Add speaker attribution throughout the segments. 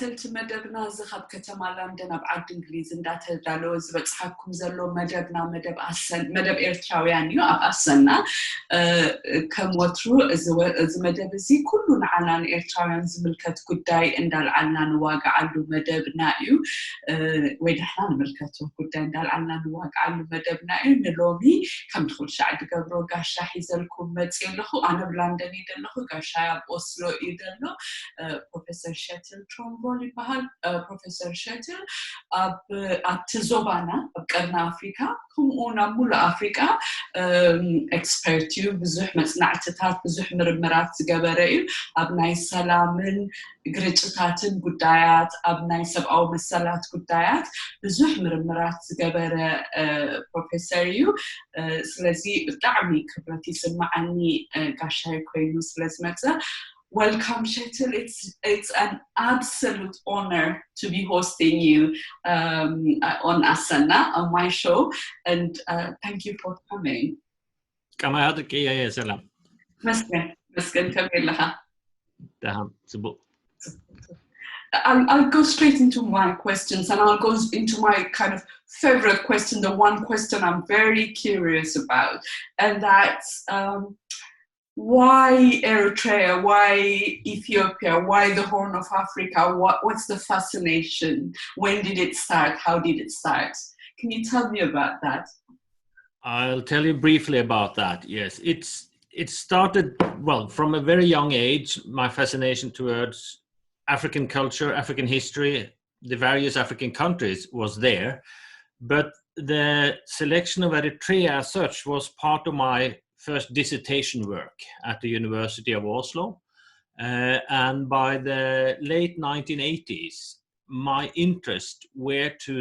Speaker 1: ተኸታተልቲ መደብና ዝኸብ ከተማ ላንደን ኣብ ዓዲ እንግሊዝ እንዳተዳለወ ዝበፅሓኩም ዘሎ መደብና መደብ ኤርትራውያን እዩ ኣብ ኣሰና ከም ወትሩ እዚ መደብ እዚ ኩሉ ንዓና ንኤርትራውያን ዝምልከት ጉዳይ እንዳልዓልና ንዋጋዓሉ መደብና እዩ ወይ ድሕና ንምልከቱ ጉዳይ እንዳልዓልና ንዋጋዓሉ መደብና እዩ ንሎሚ ከም ትኹል ሻዕ ድገብሮ ጋሻ ሒዘልኩም መፅእ ኣለኹ ኣነ ብላንደን እዩ ደለኹ ጋሻ ኣብ ኦስሎ እዩ ደሎ Professor Kjetil Tronvoll ይባሃል Professor Kjetil ኣብ ትዞባና ኣብ ቀርና ኣፍሪካ ከምኡውን ኣብ ሙሉ ኣፍሪካ ኤክስፐርት እዩ ብዙሕ መፅናዕትታት ብዙሕ ምርምራት ዝገበረ እዩ ኣብ ናይ ሰላምን ግጭታትን ጉዳያት ኣብ ናይ ሰብኣዊ መሰላት ጉዳያት ብዙሕ ምርምራት ዝገበረ ፕሮፌሰር እዩ ስለዚ ብጣዕሚ ክብረት ይስማዓኒ ጋሻይ ኮይኑ ስለዝመፀ Welcome, Kjetil. It's an absolute honor to be hosting you on Asena, on my show, and thank you for coming.
Speaker 2: كما هذاك يا سلام.
Speaker 1: مسكن كمل لها.
Speaker 2: تمام سبو.
Speaker 1: I'll go straight into my questions, and I'll go into my kind of favorite question, the one question I'm very curious about, and that's. Why Eritrea? Why Ethiopia? Why the Horn of Africa? What's the fascination? When did it start? How did it start? Can you tell me about that?
Speaker 2: I'll tell you briefly about that. Yes, it started well from a very young age. My fascination towards African culture, African history, the various African countries was there, but the selection of Eritrea as such was part of my first dissertation work at the University of Oslo. And by the late 1980s, my interest were to,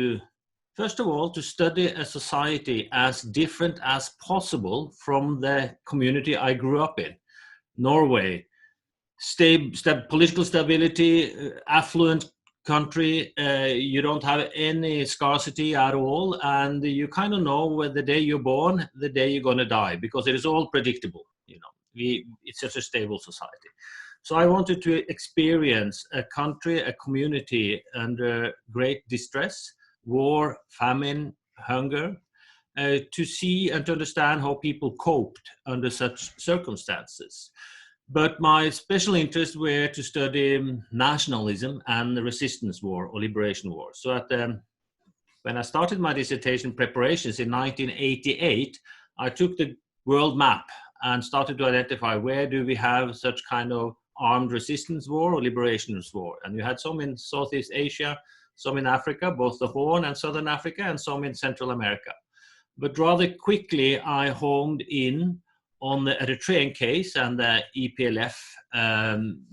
Speaker 2: first of all, to study a society as different as possible from the community I grew up in. Norway, political stability, affluent country, you don't have any scarcity at all, and you kind of know where the day you're born, the day you're going to die, because it is all predictable. You know, it's such a stable society. So I wanted to experience a country, a community under great distress, war, famine, hunger, to see and to understand how people coped under such circumstances. But my special interests were to study nationalism and the resistance war or liberation war. So when I started my dissertation preparations in 1988, I took the world map and started to identify where do we have such kind of armed resistance war or liberation war. And you had some in Southeast Asia, some in Africa, both the Horn and Southern Africa, and some in Central America. But rather quickly, I honed in on the Eritrean case and the EPLF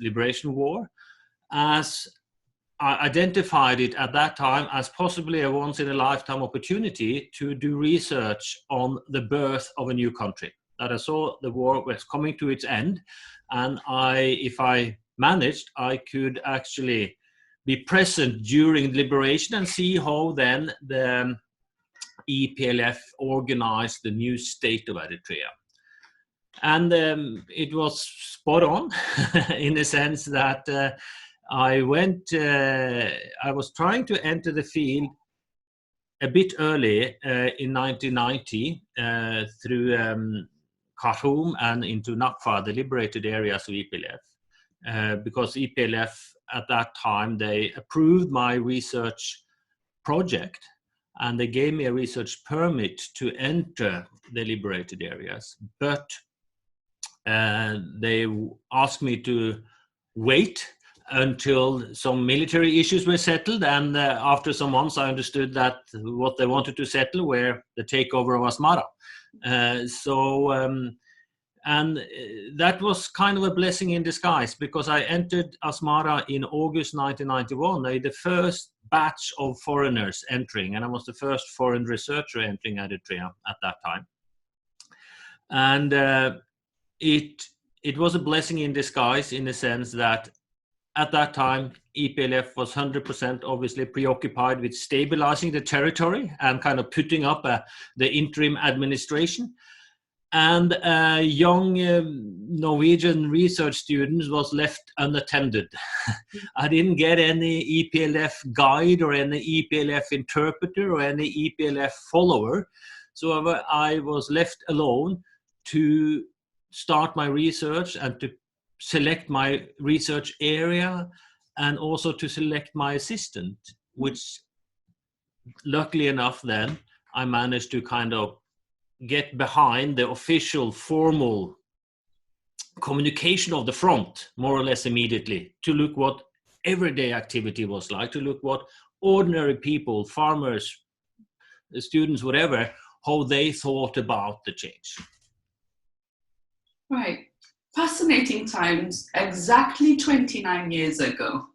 Speaker 2: liberation war, as I identified it at that time as possibly a once-in-a-lifetime opportunity to do research on the birth of a new country. That I saw the war was coming to its end, and if I managed, I could actually be present during liberation and see how then the EPLF organized the new state of Eritrea. And it was spot on in the sense that I was trying to enter the field a bit early in 1990 through Khartoum and into Nakfa, the liberated areas of EPLF, because EPLF at that time, they approved my research project and they gave me a research permit to enter the liberated areas. But they asked me to wait until some military issues were settled, and after some months I understood that what they wanted to settle were the takeover of Asmara. And that was kind of a blessing in disguise, because I entered Asmara in August 1991, the first batch of foreigners entering, and I was the first foreign researcher entering Eritrea at that time. And it was a blessing in disguise in the sense that at that time, EPLF was 100% obviously preoccupied with stabilizing the territory and kind of putting up the interim administration. and a young Norwegian research student was left unattended. I didn't get any EPLF guide or any EPLF interpreter or any EPLF follower. So I was left alone to start my research and to select my research area and also to select my assistant, which luckily enough then I managed to kind of get behind the official formal communication of the front more or less immediately to look what everyday activity was like, to look what ordinary people, farmers, students, whatever, how they thought about the change.
Speaker 1: Right. Fascinating times, exactly 29 years ago.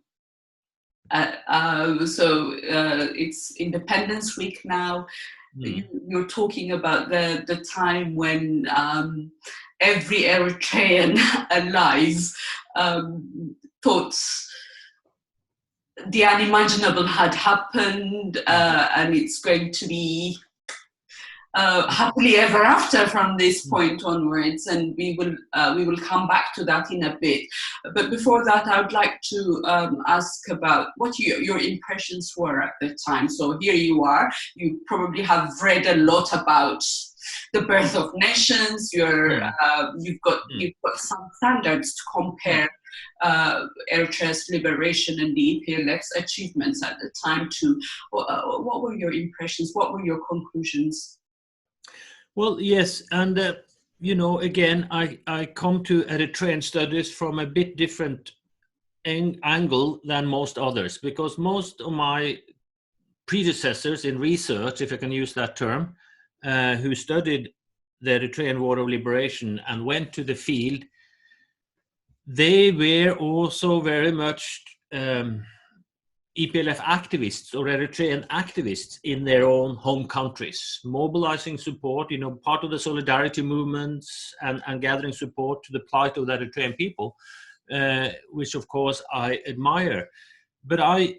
Speaker 1: So it's Independence Week now. You're talking about the time when every Eritrean alive thought the unimaginable had happened, and it's going to be happily ever after from this point onwards, and we will come back to that in a bit. But before that, I would like to ask about what your impressions were at the time. So here you are. You probably have read a lot about the birth of nations. You've got some standards to compare Eritrea's liberation and the EPLF's achievements at the time to. What were your impressions? What were your conclusions?
Speaker 2: Well, yes, and again, I come to Eritrean studies from a bit different angle than most others, because most of my predecessors in research, if I can use that term, who studied the Eritrean War of Liberation and went to the field, they were also very much EPLF activists or Eritrean activists in their own home countries, mobilizing support, part of the solidarity movements and gathering support to the plight of the Eritrean people, which of course I admire. But I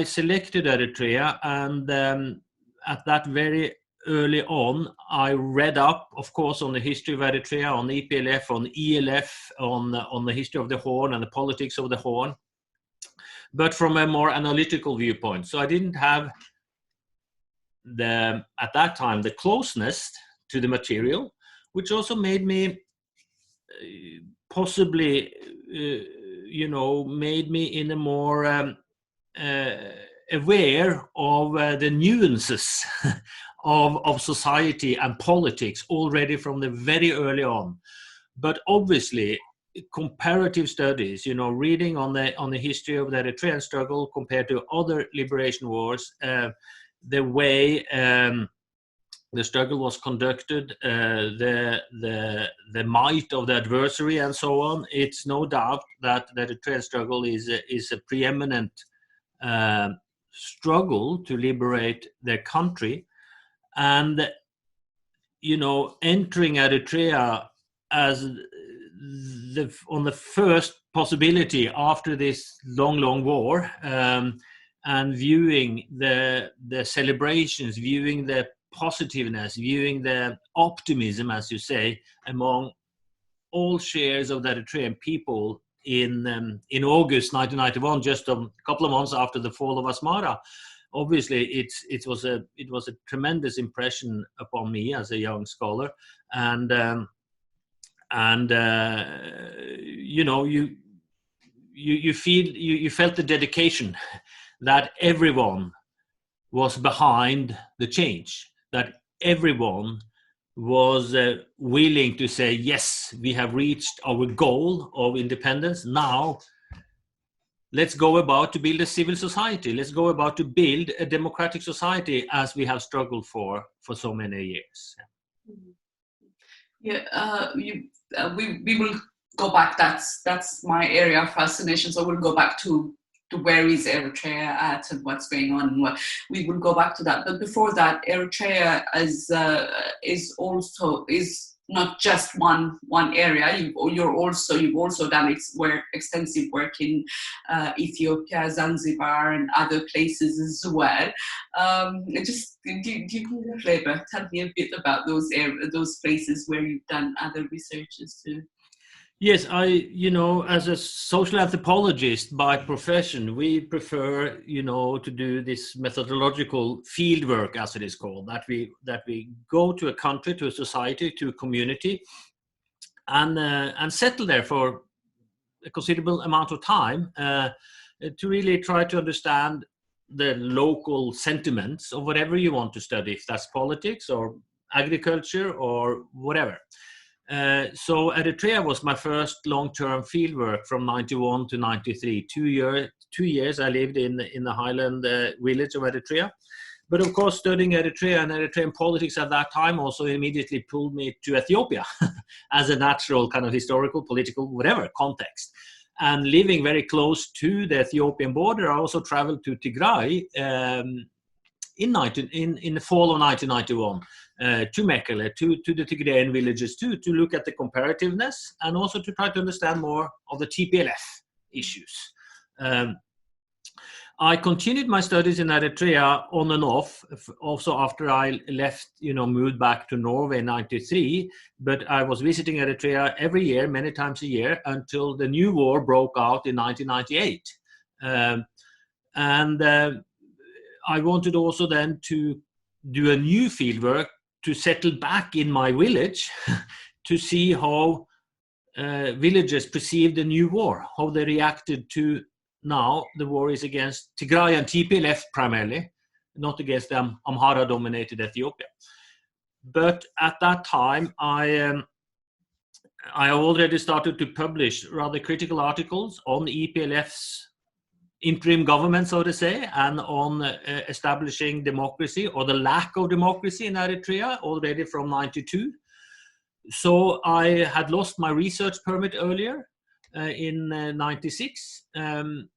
Speaker 2: selected Eritrea, and at that very early on, I read up, of course, on the history of Eritrea, on EPLF, on ELF, on the history of the Horn and the politics of the Horn, but from a more analytical viewpoint. So I didn't have at that time the closeness to the material, which also made me possibly, made me in a more aware of the nuances of society and politics already from the very early on. But obviously, comparative studies, reading on the history of the Eritrean struggle compared to other liberation wars, the way the struggle was conducted, the might of the adversary, and so on. It's no doubt that the Eritrean struggle is a preeminent struggle to liberate their country, and entering Eritrea as on the first possibility after this long war, and viewing the celebrations, viewing the positiveness, viewing the optimism, as you say, among all shares of the Eritrean people in August 1991, just a couple of months after the fall of Asmara. Obviously, it was a tremendous impression upon me as a young scholar, and you felt the dedication that everyone was behind the change, that everyone was willing to say, yes, we have reached our goal of independence. Now, let's go about to build a civil society. Let's go about to build a democratic society as we have struggled for so many years.
Speaker 1: Yeah, we will go back. That's my area of fascination. So we'll go back to where is Eritrea at and what's going on. We will go back to that. But before that, Eritrea is not just one area. You've also done extensive work in Ethiopia, Zanzibar, and other places as well. Just give me a flavor. Tell me a bit about those places where you've done other researches too.
Speaker 2: Yes, as a social anthropologist by profession, we prefer, to do this methodological field work, as it is called, that we go to a country, to a society, to a community, and settle there for a considerable amount of time to really try to understand the local sentiments of whatever you want to study, if that's politics or agriculture or whatever. So Eritrea was my first long-term fieldwork from 91 to 93. 2 years I lived in the highland village of Eritrea. But of course, studying Eritrea and Eritrean politics at that time also immediately pulled me to Ethiopia as a natural kind of historical, political, whatever context. And living very close to the Ethiopian border, I also traveled to Tigray in the fall of 1991. To Mekele, to the Tigrayan villages too, to look at the comparativeness and also to try to understand more of the TPLF issues. I continued my studies in Eritrea on and off, also after I left, moved back to Norway in 93, but I was visiting Eritrea every year, many times a year, until the new war broke out in 1998. I wanted also then to do a new fieldwork to settle back in my village to see how villagers perceived the new war, how they reacted to now the war is against Tigray and TPLF primarily, not against the Amhara-dominated Ethiopia. But at that time, I already started to publish rather critical articles on EPLF's interim government, so to say, and on establishing democracy or the lack of democracy in Eritrea already from 92. So I had lost my research permit earlier in 96. And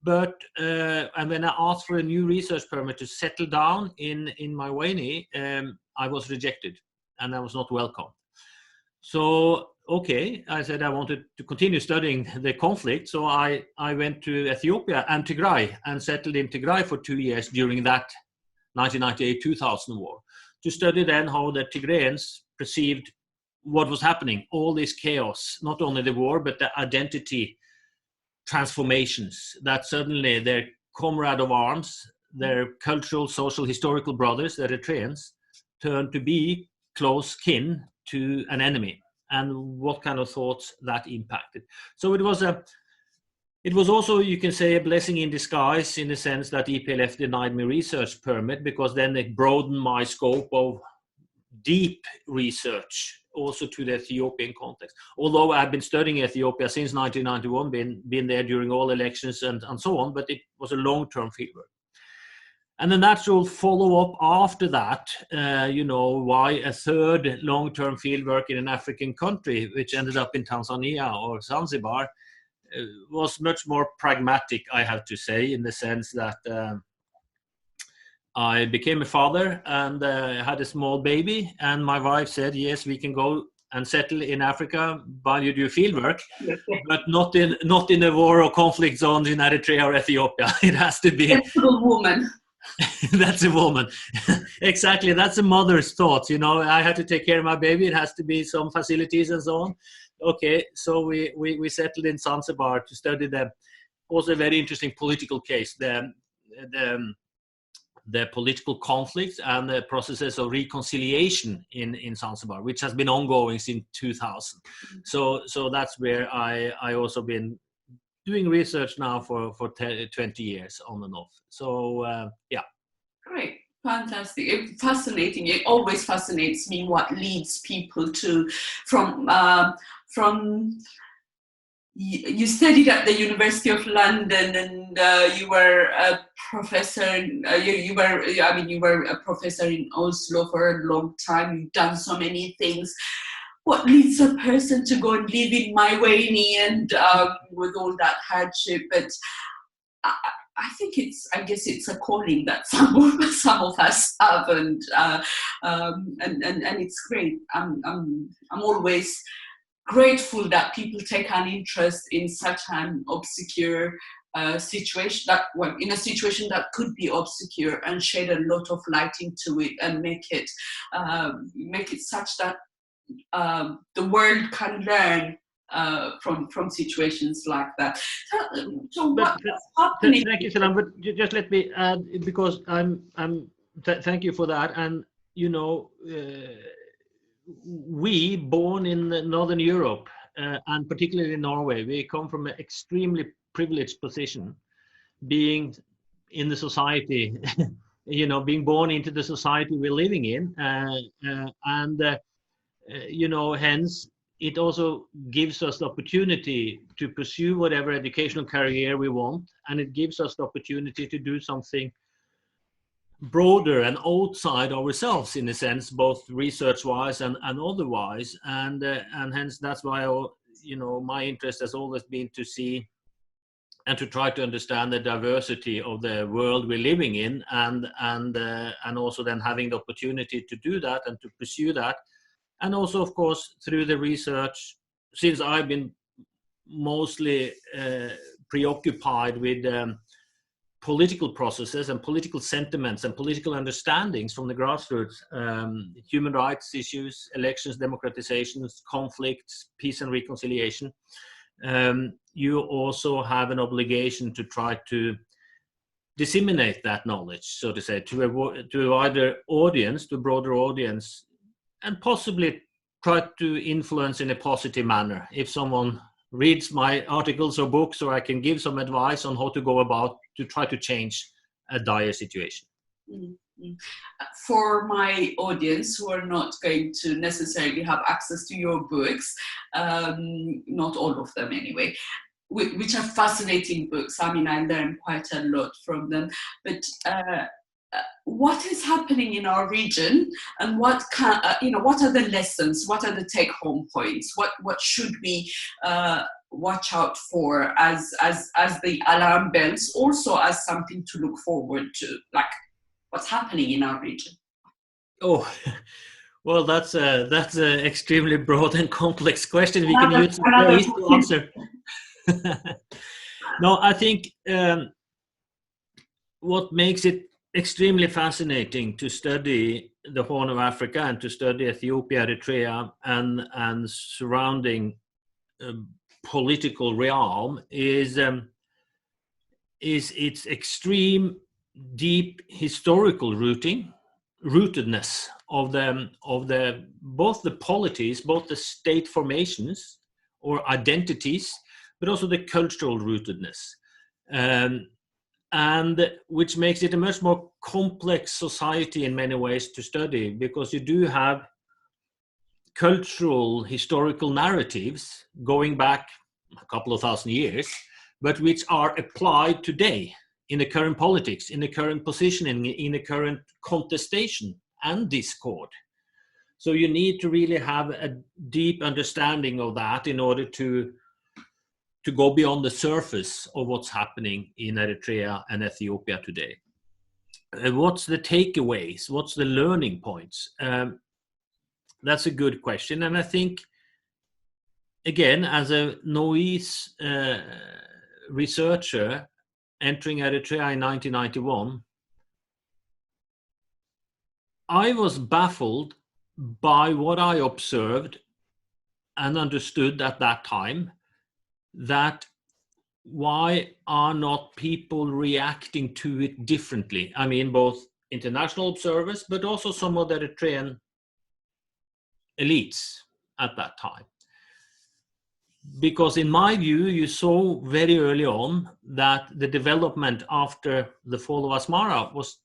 Speaker 2: when I asked for a new research permit to settle down in Maiweni, I was rejected and I was not welcome. So, okay, I said I wanted to continue studying the conflict. So I went to Ethiopia and Tigray and settled in Tigray for 2 years during that 1998-2000 war to study then how the Tigrayans perceived what was happening, all this chaos, not only the war, but the identity transformations that suddenly their comrade of arms, their cultural, social, historical brothers, the Eritreans, turned to be close kin to an enemy, and what kind of thoughts that impacted. So it was also, you can say, a blessing in disguise in the sense that EPLF denied me research permit, because then it broadened my scope of deep research also to the Ethiopian context. Although I've been studying Ethiopia since 1991, been there during all elections and so on, but it was a long-term fieldwork. And the natural follow-up after that, why a third long-term fieldwork in an African country, which ended up in Tanzania or Zanzibar, was much more pragmatic, I have to say, in the sense that I became a father and had a small baby, and my wife said, yes, we can go and settle in Africa while you do fieldwork, but not in a war or conflict zones in Eritrea or Ethiopia. It has to be...
Speaker 1: That's a woman.
Speaker 2: That's a woman. Exactly. That's a mother's thoughts. I had to take care of my baby. It has to be some facilities and so on. Okay, so we settled in Zanzibar to study the also a very interesting political case, the political conflicts and the processes of reconciliation in Zanzibar, which has been ongoing since 2000. So that's where I also been doing research now for 20 years on and off. So yeah.
Speaker 1: Great. Fantastic. Fascinating. It always fascinates me what leads people to from you studied at the University of London, and you were a professor. You were a professor in Oslo for a long time. You've done so many things. What leads a person to go and live in Maiweni and with all that hardship? But I think I guess it's a calling that some of us have, and it's great. I'm always grateful that people take an interest in such an obscure situation, in a situation that could be obscure, and shed a lot of light into it and make it such that the world can learn from situations like that. So what's happening?
Speaker 2: Thank you, Salam. But just let me add, because thank you for that. And we, born in Northern Europe, and particularly in Norway, we come from an extremely privileged position, being in the society, being born into the society we're living in, hence it also gives us the opportunity to pursue whatever educational career we want, and it gives us the opportunity to do something broader and outside ourselves, in a sense, both research-wise and otherwise, and hence that's why my interest has always been to see and to try to understand the diversity of the world we're living in, and also then having the opportunity to do that and to pursue that, and also, of course, through the research, since I've been mostly preoccupied with political processes and political sentiments and political understandings from the grassroots, human rights issues, elections, democratizations, conflicts, peace and reconciliation. You also have an obligation to try to disseminate that knowledge, so to say, to either audience, to a broader audience, and possibly try to influence in a positive manner. If someone reads my articles or books, or I can give some advice on how to go about to try to change a dire situation.
Speaker 1: Mm-hmm. For my audience who are not going to necessarily have access to your books, not all of them anyway, which are fascinating books. I mean, I learned quite a lot from them, but what is happening in our region, and what are the lessons, what are the take-home points, what should we watch out for as the alarm bells, also as something to look forward to, like what's happening in our region?
Speaker 2: Oh, well, that's an extremely broad and complex question. We can use days to answer. No, I think what makes it extremely fascinating to study the Horn of Africa and to study Ethiopia, Eritrea, and surrounding political realm is its extreme, deep historical rootedness of both the polities, both the state formations or identities, but also the cultural rootedness. And which makes it a much more complex society in many ways to study, because you do have cultural historical narratives going back a couple of thousand years, but which are applied today in the current politics, in the current positioning, in the current contestation and discord. So you need to really have a deep understanding of that in order to go beyond the surface of what's happening in Eritrea and Ethiopia today. What's the takeaways? What's the learning points? That's a good question. And I think, again, as a novice researcher entering Eritrea in 1991, I was baffled by what I observed and understood at that time, that why are not people reacting to it differently? I mean, both international observers, but also some of the Eritrean elites at that time. Because in my view, you saw very early on that the development after the fall of Asmara was,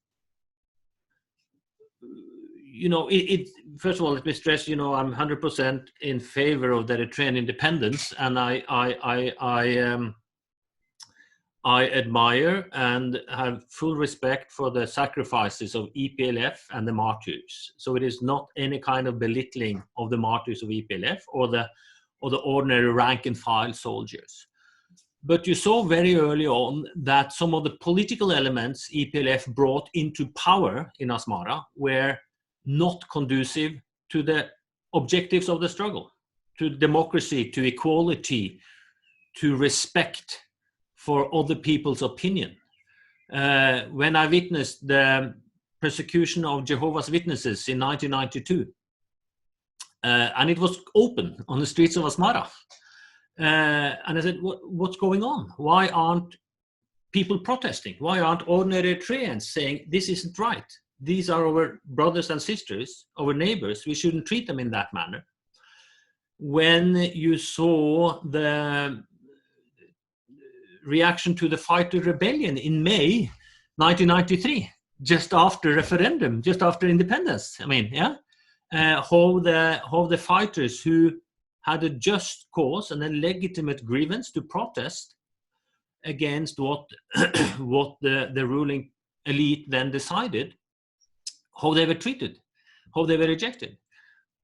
Speaker 2: first of all, let me stress, I'm 100% in favor of the Eritrean independence, and I admire and have full respect for the sacrifices of EPLF and the martyrs. So it is not any kind of belittling of the martyrs of EPLF or the ordinary rank and file soldiers. But you saw very early on that some of the political elements EPLF brought into power in Asmara were not conducive to the objectives of the struggle, to democracy, to equality, to respect for other people's opinion. When I witnessed the persecution of Jehovah's Witnesses in 1992, and it was open on the streets of Asmara. And I said, what's going on? Why aren't people protesting? Why aren't ordinary Eritreans saying, this isn't right? These are our brothers and sisters, our neighbors. We shouldn't treat them in that manner. When you saw the reaction to the fighter rebellion in May 1993, just after referendum, just after independence, I mean, yeah, how the fighters who had a just cause and a legitimate grievance to protest against what the ruling elite then decided, how they were treated, how they were rejected.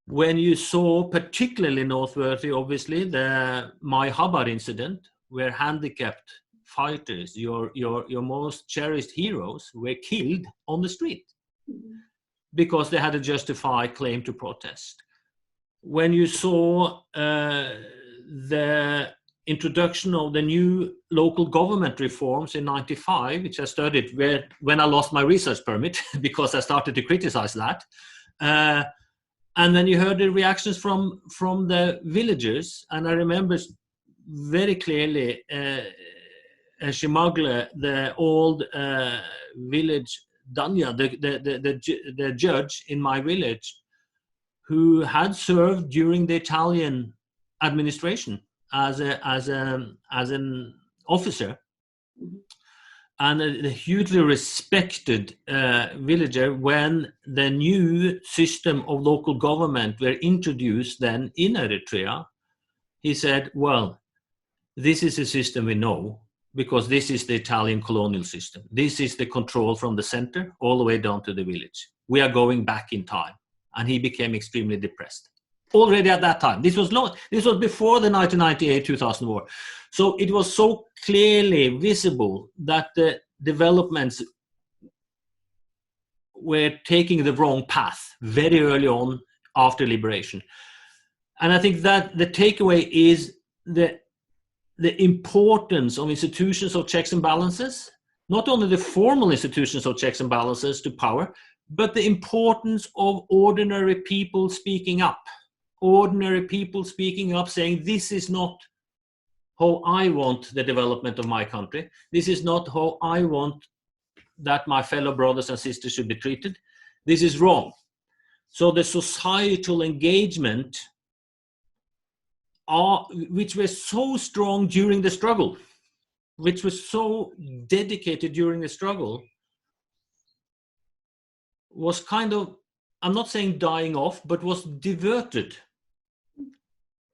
Speaker 2: When you saw, particularly noteworthy, obviously, the Mai Habar incident, where handicapped fighters, your most cherished heroes, were killed on the street because they had a justified claim to protest. When you saw the introduction of the new local government reforms in '95, which I studied when I lost my research permit because I started to criticize that, and then you heard the reactions from the villagers, and I remember very clearly Shimagle, the old village Danya, the judge in my village, who had served during the Italian administration as an officer, and a hugely respected villager. When the new system of local government were introduced then in Eritrea, he said, well, this is a system we know, because this is the Italian colonial system. This is the control from the center all the way down to the village. We are going back in time. And he became extremely depressed already at that time. This was before the 1998-2000 war. So it was so clearly visible that the developments were taking the wrong path very early on after liberation. And I think that the takeaway is the importance of institutions of checks and balances, not only the formal institutions of checks and balances to power, but the importance of ordinary people speaking up. Ordinary people speaking up, saying, this is not how I want the development of my country. This is not how I want that my fellow brothers and sisters should be treated. This is wrong. So the societal engagement, which was so strong during the struggle, which was so dedicated during the struggle, was kind of, I'm not saying dying off, but was diverted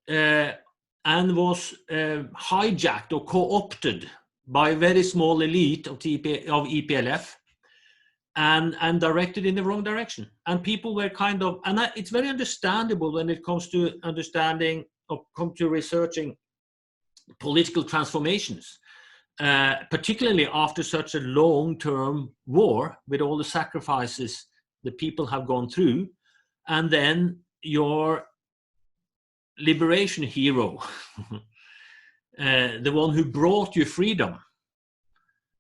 Speaker 2: and was hijacked or co-opted by a very small elite of EPLF and directed in the wrong direction. And people were kind of, and it's very understandable when it comes to understanding or come to researching political transformations, particularly after such a long-term war with all the sacrifices the people have gone through, and then your liberation hero, the one who brought you freedom,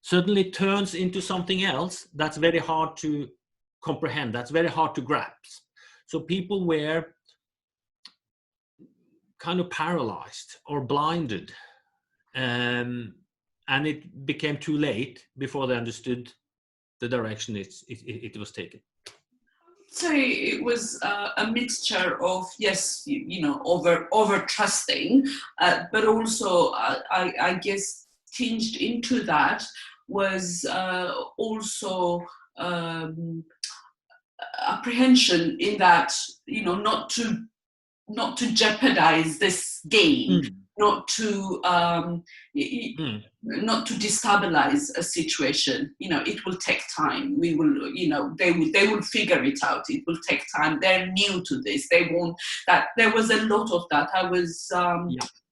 Speaker 2: suddenly turns into something else that's very hard to comprehend, that's very hard to grasp. So people were kind of paralyzed or blinded, and it became too late before they understood the direction it was taken.
Speaker 1: So it was a mixture of, yes, over trusting, but also I guess tinged into that was also apprehension in that, not to jeopardize this game, not to destabilize a situation. It will take time. We will, they will figure it out. It will take time. They're new to this. They won't. That there was a lot of that. I was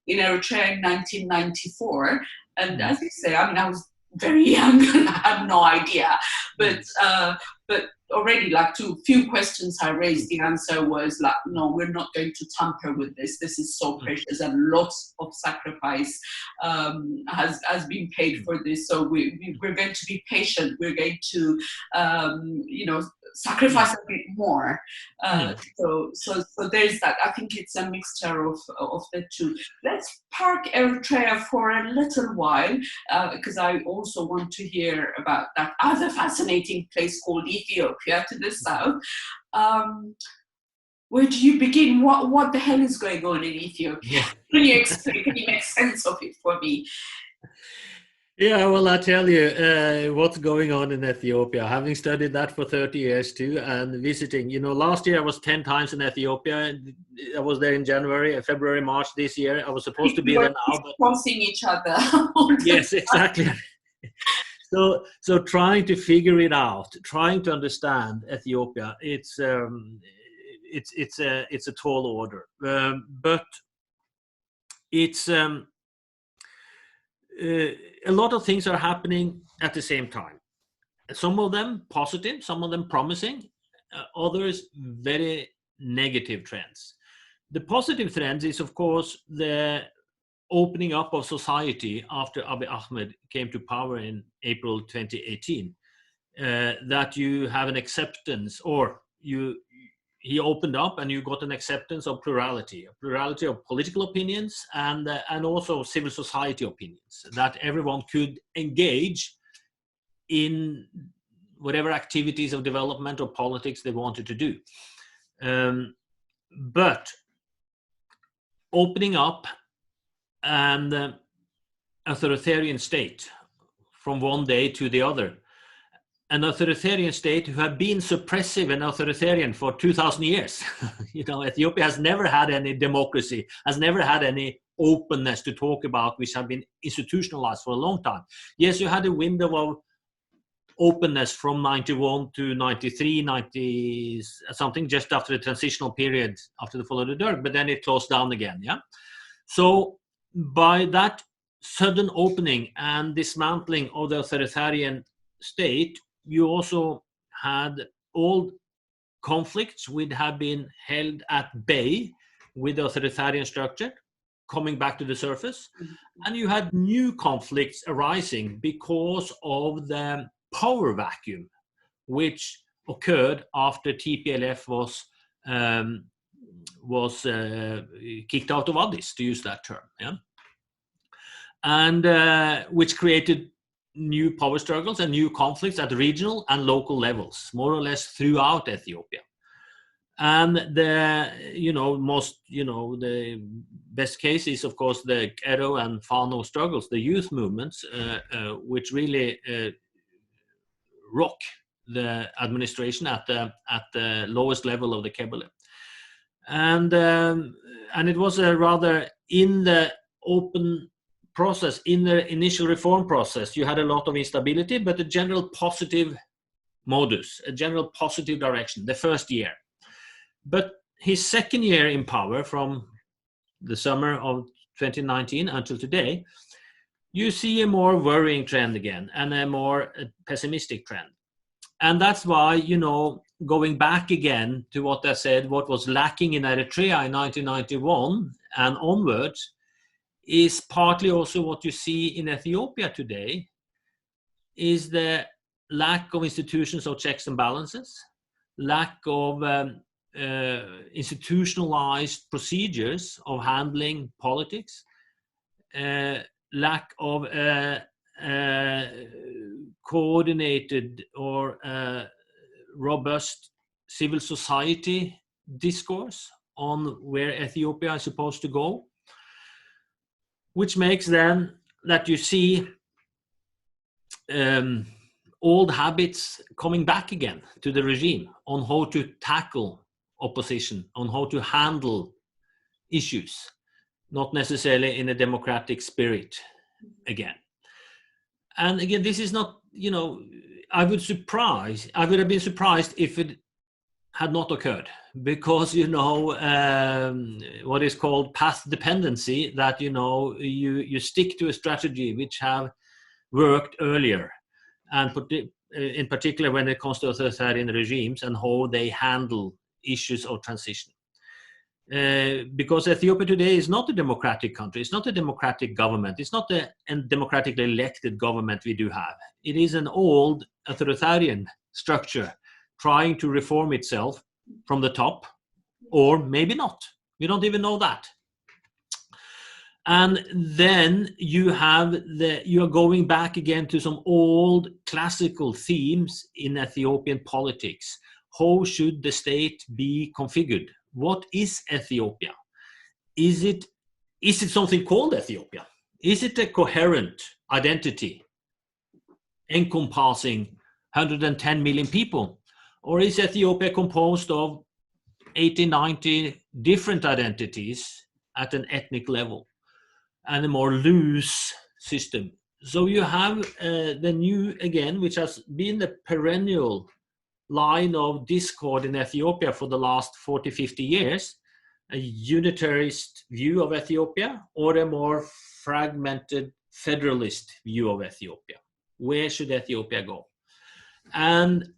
Speaker 1: in Eritrea in 1994, And as you say, I mean, I was very young and I have no idea, but already like to few questions I raised, the answer was like, no, we're not going to tamper with this. This is so precious, and lots of sacrifice has been paid for this. So we're going to be patient. We're going to, sacrifice a bit more. So there's that. I think it's a mixture of the two. Let's park Eritrea for a little while, because I also want to hear about that other fascinating place called Ethiopia to the south. Where do you begin? What the hell is going on in Ethiopia? Can you explain? Can you make sense of it for me?
Speaker 2: Yeah, well, I tell you what's going on in Ethiopia. Having studied that for 30 years too, and visiting, last year I was 10 times in Ethiopia. I was there in January, February, March this year. I was supposed to be there now, but
Speaker 1: crossing each other.
Speaker 2: Yes, exactly. So trying to figure it out, trying to understand Ethiopia, it's a tall order, but it's. A lot of things are happening at the same time. Some of them positive, some of them promising, others very negative trends. The positive trends is, of course, the opening up of society after Abiy Ahmed came to power in April 2018. That you have an acceptance, or he opened up and you got an acceptance of plurality of political opinions and also civil society opinions, that everyone could engage in whatever activities of development or politics they wanted to do. But opening up and authoritarian state from one day to the other, an authoritarian state who have been suppressive and authoritarian for 2,000 years. Ethiopia has never had any democracy, has never had any openness to talk about, which have been institutionalized for a long time. Yes, you had a window of openness from 91 to 93, 90 something, just after the transitional period, after the fall of the Derg, but then it closed down again. Yeah. So by that sudden opening and dismantling of the authoritarian state, you also had old conflicts which had been held at bay with the authoritarian structure coming back to the surface. And you had new conflicts arising because of the power vacuum which occurred after TPLF was kicked out of Addis, to use that term. Yeah? And which created new power struggles and new conflicts at regional and local levels, more or less throughout Ethiopia. And the best case is, of course, the Ero and Fano struggles, the youth movements, which really rock the administration at the lowest level of the Kebele. And it was a rather, in the open process, in the initial reform process, you had a lot of instability, but a general positive modus, a general positive direction, the first year. But his second year in power, from the summer of 2019 until today, you see a more worrying trend again, and a more pessimistic trend. And that's why, going back again to what I said, what was lacking in Eritrea in 1991 and onwards, is partly also what you see in Ethiopia today, is the lack of institutions of checks and balances, lack of institutionalized procedures of handling politics, lack of coordinated or robust civil society discourse on where Ethiopia is supposed to go, which makes then that you see old habits coming back again to the regime on how to tackle opposition, on how to handle issues, not necessarily in a democratic spirit again. And again, this is not, I would have been surprised if it had not occurred, because what is called path dependency, that you stick to a strategy which have worked earlier, and in particular when it comes to authoritarian regimes and how they handle issues of transition. Because Ethiopia today is not a democratic country, it's not a democratic government, it's not a democratically elected government we do have. It is an old authoritarian structure trying to reform itself from the top, or maybe not. We don't even know that. And then you are going back again to some old classical themes in Ethiopian politics. How should the state be configured? What is Ethiopia? Is it something called Ethiopia? Is it a coherent identity encompassing 110 million people? Or is Ethiopia composed of 80, 90 different identities at an ethnic level, and a more loose system? So you have the new, again, which has been the perennial line of discord in Ethiopia for the last 40, 50 years, a unitarist view of Ethiopia, or a more fragmented federalist view of Ethiopia. Where should Ethiopia go? And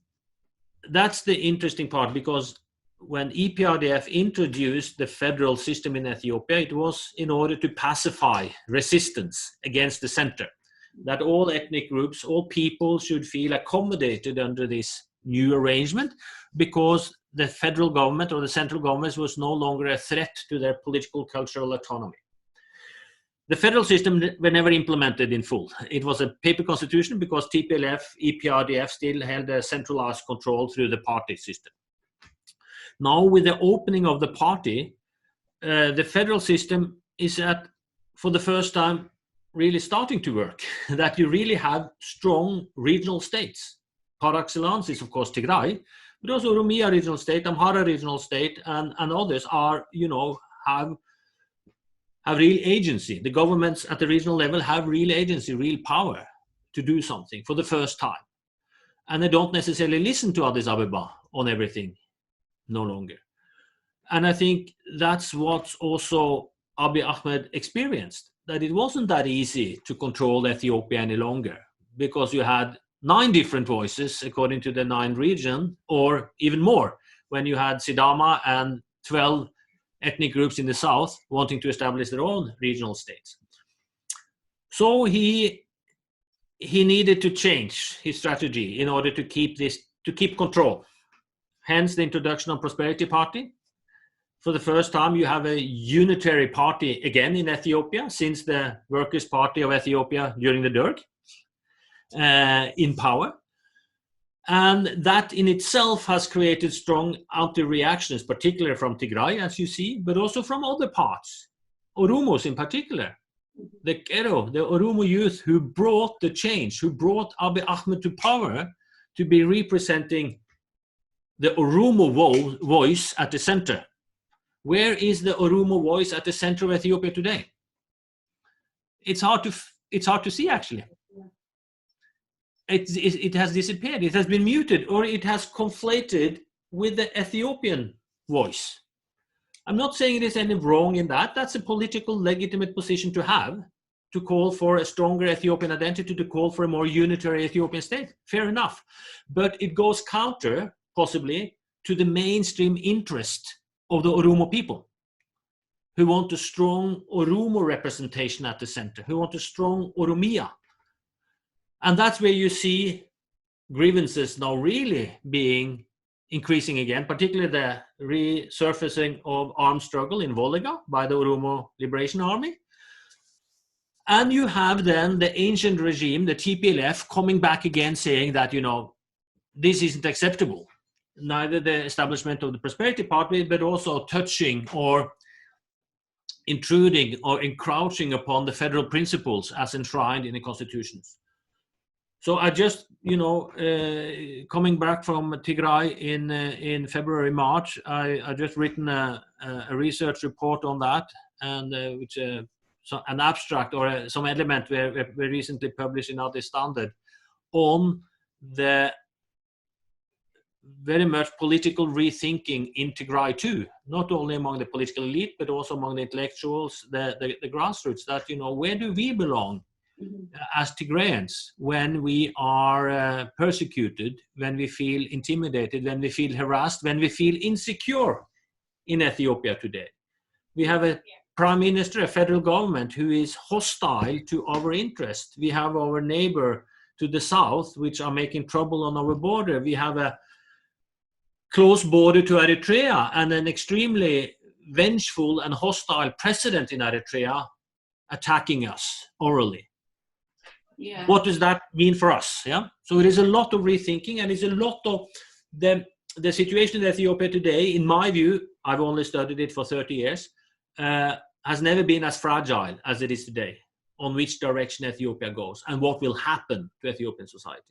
Speaker 2: that's the interesting part, because when EPRDF introduced the federal system in Ethiopia, it was in order to pacify resistance against the center, that all ethnic groups, all people should feel accommodated under this new arrangement, because the federal government or the central government was no longer a threat to their political cultural autonomy. The federal system were never implemented in full. It was a paper constitution because TPLF, EPRDF still held a centralized control through the party system. Now, with the opening of the party, the federal system is for the first time, really starting to work. That you really have strong regional states. Par excellence is, of course, Tigray, but also Oromia regional state, Amhara regional state, and others are, have real agency. The governments at the regional level have real agency, real power to do something for the first time. And they don't necessarily listen to Addis Ababa on everything no longer. And I think that's what also Abiy Ahmed experienced, that it wasn't that easy to control Ethiopia any longer, because you had 9 different voices according to the 9 region, or even more, when you had Sidama and 12 ethnic groups in the south wanting to establish their own regional states. So he needed to change his strategy in order to keep control. Hence the introduction of Prosperity Party. For the first time, you have a unitary party again in Ethiopia, since the Workers' Party of Ethiopia during the Derg in power. And that in itself has created strong anti-reactions, particularly from Tigray, as you see, but also from other parts. Oromos in particular, the Kero, the Oromo youth who brought the change, who brought Abiy Ahmed to power to be representing the Oromo voice at the center. Where is the Oromo voice at the center of Ethiopia today? It's hard to see, actually. It has disappeared. It has been muted, or it has conflated with the Ethiopian voice. I'm not saying there's any wrong in that. That's a political legitimate position to have, to call for a stronger Ethiopian identity, to call for a more unitary Ethiopian state. Fair enough. But it goes counter, possibly, to the mainstream interest of the Oromo people, who want a strong Oromo representation at the center, who want a strong Oromia. And that's where you see grievances now really being increasing again, particularly the resurfacing of armed struggle in Volga by the Oromo Liberation Army. And you have then the ancient regime, the TPLF, coming back again saying that, this isn't acceptable. Neither the establishment of the Prosperity Party, but also touching or intruding or encroaching upon the federal principles as enshrined in the constitutions. So I just, coming back from Tigray in February, March, I just written a research report on that, and which an abstract or some element we recently published in Addis Standard on the very much political rethinking in Tigray too, not only among the political elite, but also among the intellectuals, the grassroots, that, where do we belong as Tigrayans when we are persecuted, when we feel intimidated, when we feel harassed, when we feel insecure in Ethiopia today. We have a prime minister, a federal government who is hostile to our interest. We have our neighbor to the south, which are making trouble on our border. We have a close border to Eritrea and an extremely vengeful and hostile president in Eritrea attacking us orally.
Speaker 1: Yeah.
Speaker 2: What does that mean for us? Yeah. So it is a lot of rethinking, and it's a lot of the situation in Ethiopia today. In my view, I've only studied it for 30 years, has never been as fragile as it is today, on which direction Ethiopia goes and what will happen to Ethiopian society.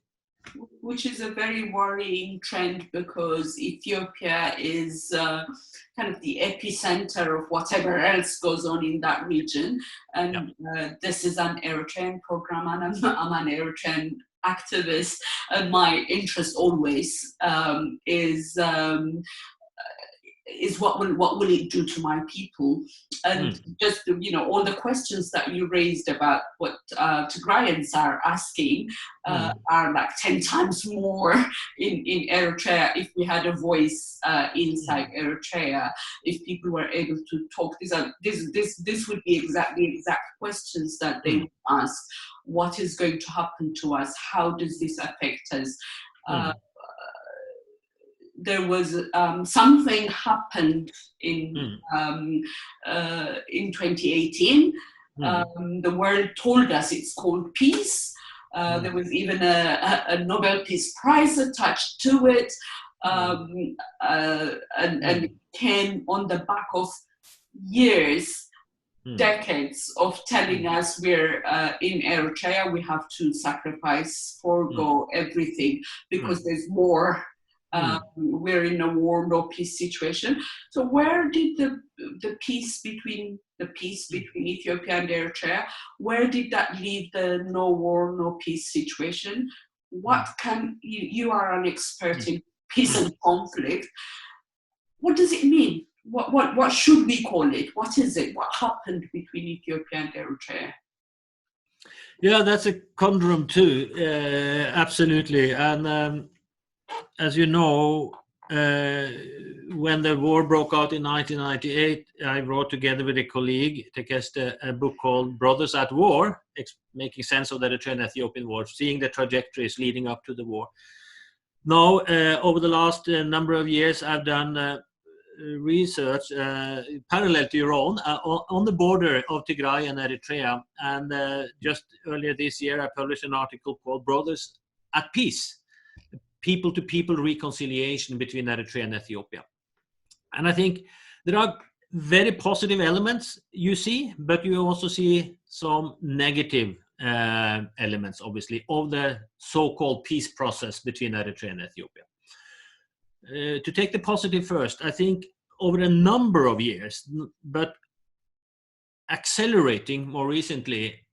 Speaker 1: Which is a very worrying trend, because Ethiopia is kind of the epicenter of whatever else goes on in that region. And this is an Eritrean program, and I'm an Eritrean activist. And my interest always is what will it do to my people? And just, all the questions that you raised about what Tigrayans are asking are like 10 times more in Eritrea. If we had a voice inside Eritrea, if people were able to talk, this would be exactly the exact questions that they would ask. What is going to happen to us? How does this affect us? There was something happened in 2018. The world told us it's called peace. There was even a Nobel Peace Prize attached to it, and it came on the back of years, decades of telling us we're in Eritrea, we have to sacrifice, forego everything because there's war. We're in a war, no peace situation. So where did the peace between Ethiopia and Eritrea, where did that leave the no war, no peace situation? What can you are an expert in peace and conflict. What does it mean? What should we call it? What is it? What happened between Ethiopia and Eritrea?
Speaker 2: Yeah, that's a conundrum too. Absolutely, and. As you know, when the war broke out in 1998, I wrote together with a colleague, Tekeste, a book called Brothers at War, making sense of the Eritrean Ethiopian war, seeing the trajectories leading up to the war. Now, over the last number of years, I've done research parallel to your own on the border of Tigray and Eritrea. And just earlier this year, I published an article called Brothers at Peace, people-to-people reconciliation between Eritrea and Ethiopia. And I think there are very positive elements you see, but you also see some negative elements, obviously, of the so-called peace process between Eritrea and Ethiopia. To take the positive first, I think over a number of years, but accelerating more recently,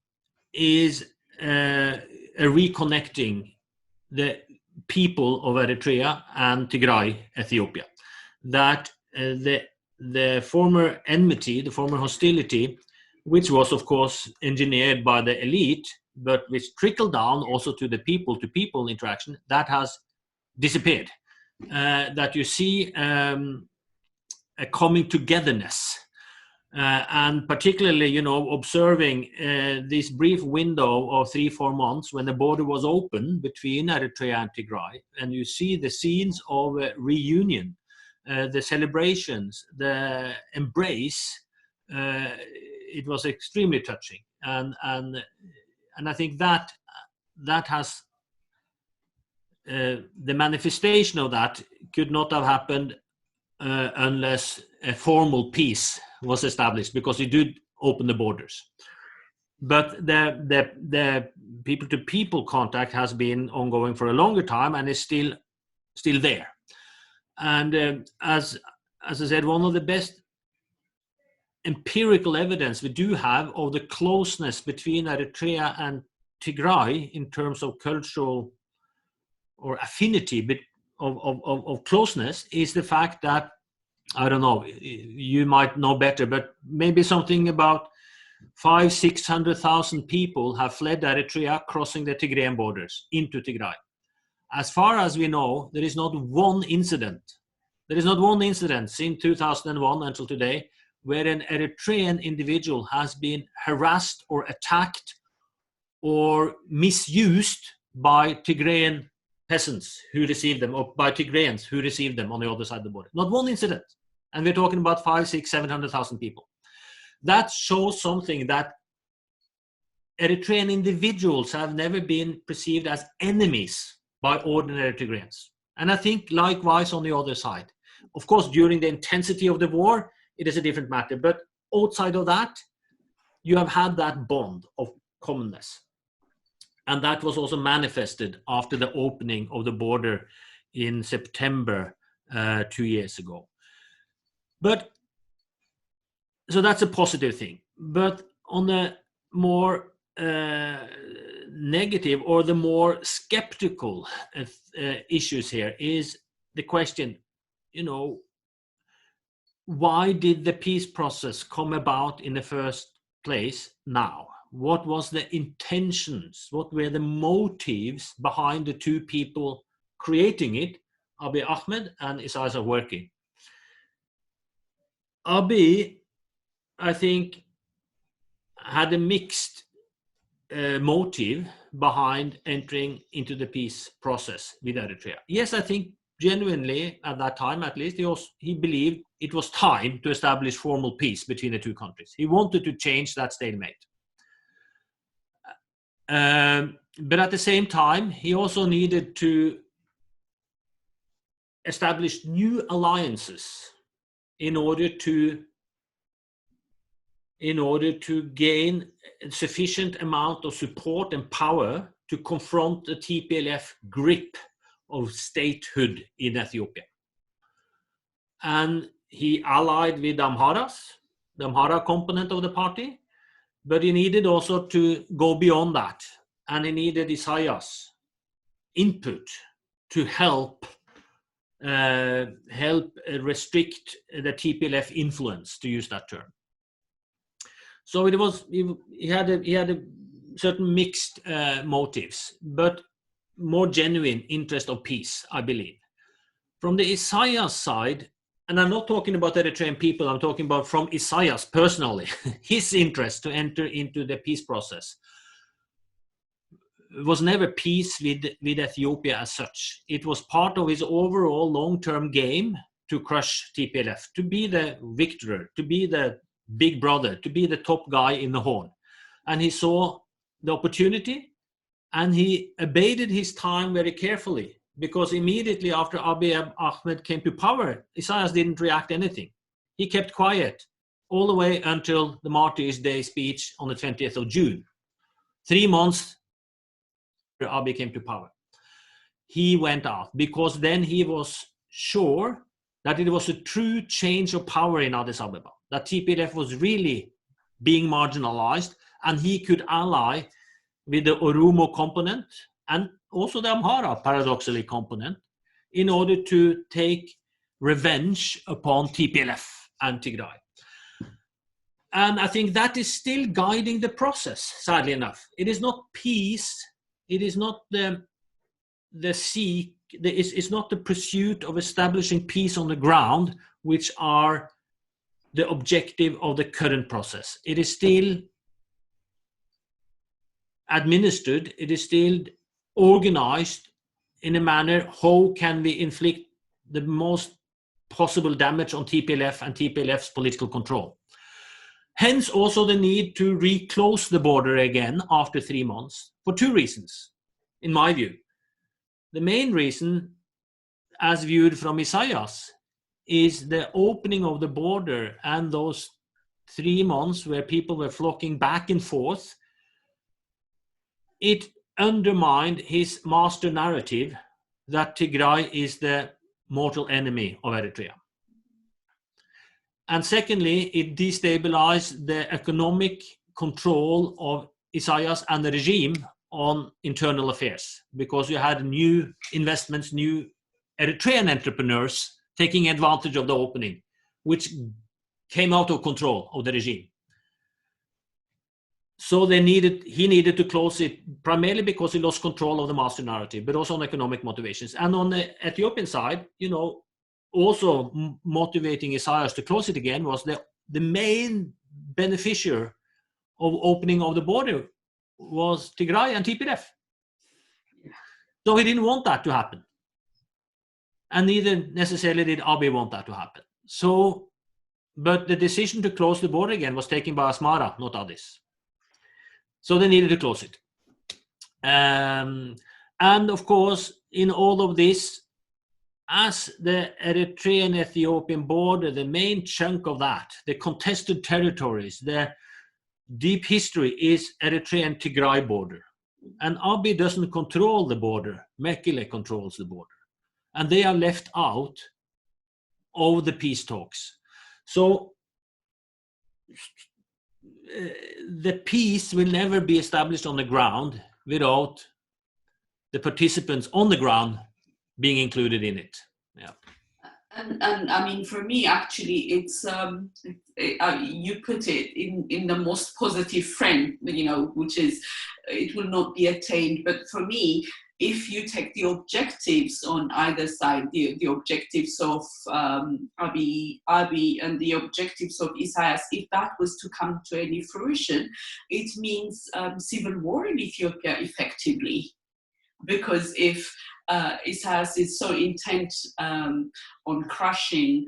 Speaker 2: is a reconnecting the people of Eritrea and Tigray, Ethiopia. That the former enmity, the former hostility, which was of course engineered by the elite, but which trickled down also to the people-to-people interaction, that has disappeared. That you see a coming togetherness. And particularly, observing this brief window of 3-4 months when the border was open between Eritrea and Tigray, and you see the scenes of reunion, the celebrations, the embrace, it was extremely touching. And I think that has, the manifestation of that could not have happened unless a formal peace was established, because it did open the borders. But the people-to-people contact has been ongoing for a longer time and is still there. And as I said, one of the best empirical evidence we do have of the closeness between Eritrea and Tigray in terms of cultural or affinity of closeness is the fact that, I don't know, you might know better, but maybe something about 500,000-600,000 people have fled Eritrea, crossing the Tigrayan borders into Tigray. As far as we know, there is not one incident. There is not one incident since 2001 until today where an Eritrean individual has been harassed or attacked or misused by Tigrayan peasants who received them, or by Tigrayans who received them on the other side of the border. Not one incident. And we're talking about 500,000-700,000 people. That shows something, that Eritrean individuals have never been perceived as enemies by ordinary Tigrayans. And I think likewise on the other side. Of course, during the intensity of the war, it is a different matter. But outside of that, you have had that bond of commonness. And that was also manifested after the opening of the border in September 2 years ago. But so that's a positive thing. But on the more negative or the more skeptical issues here is the question, why did the peace process come about in the first place now? What was the intentions? What were the motives behind the two people creating it, Abiy Ahmed and Isaias Afwerki? Abiy, I think, had a mixed motive behind entering into the peace process with Eritrea. Yes, I think genuinely, at that time at least, he believed it was time to establish formal peace between the two countries. He wanted to change that stalemate. But at the same time, he also needed to establish new alliances in order to gain a sufficient amount of support and power to confront the TPLF grip of statehood in Ethiopia. And he allied with the Amhara component of the party, but he needed also to go beyond that. And he needed Isaias' input to help restrict the TPLF influence, to use that term. So he had a certain mixed motives, but more genuine interest of peace, I believe. From the Isaias side, and I'm not talking about Eritrean people, I'm talking about from Isaias personally, his interest to enter into the peace process was never peace with Ethiopia as such. It was part of his overall long-term game to crush TPLF, to be the victor, to be the big brother, to be the top guy in the horn. And he saw the opportunity, and he abated his time very carefully, because immediately after Abiy Ahmed came to power, Isaias didn't react anything. He kept quiet all the way until the Martyrs' Day speech on the 20th of June. 3 months after Abiy came to power, he went out, because then he was sure that it was a true change of power in Addis Ababa, that TPLF was really being marginalized, and he could ally with the Oromo component and also the Amhara, paradoxically, component, in order to take revenge upon TPLF and Tigray. And I think that is still guiding the process, sadly enough. It is not peace, it is not it's not the pursuit of establishing peace on the ground which are the objective of the current process. It is still administered, it is still organized in a manner, how can we inflict the most possible damage on TPLF and TPLF's political control. Hence also the need to reclose the border again after 3 months, for 2 reasons, in my view. The main reason, as viewed from Isaias, is the opening of the border and those 3 months where people were flocking back and forth. It undermined his master narrative that Tigray is the mortal enemy of Eritrea. And secondly, it destabilized the economic control of Isaias and the regime on internal affairs, because you had new investments, new Eritrean entrepreneurs taking advantage of the opening, which came out of control of the regime. So he needed to close it, primarily because he lost control of the master narrative, but also on economic motivations. And on the Ethiopian side, also motivating Isaias to close it again was the main beneficiary of opening of the border was Tigray and TPLF. So he didn't want that to happen. And neither necessarily did Abiy want that to happen. So, but the decision to close the border again was taken by Asmara, not Addis. So they needed to close it. And of course, in all of this, as the Eritrean-Ethiopian border, the main chunk of that, the contested territories, the deep history is Eritrean-Tigray border. And Abiy doesn't control the border, Mekele controls the border. And they are left out of the peace talks. So the peace will never be established on the ground without the participants on the ground being included in it. Yeah.
Speaker 1: And I mean, for me, actually, it's you put it in the most positive frame, which is it will not be attained. But for me, if you take the objectives on either side, the objectives of Abiy and the objectives of Isaias, if that was to come to any fruition, it means civil war in Ethiopia, effectively. Because if Isaias is so intent on crushing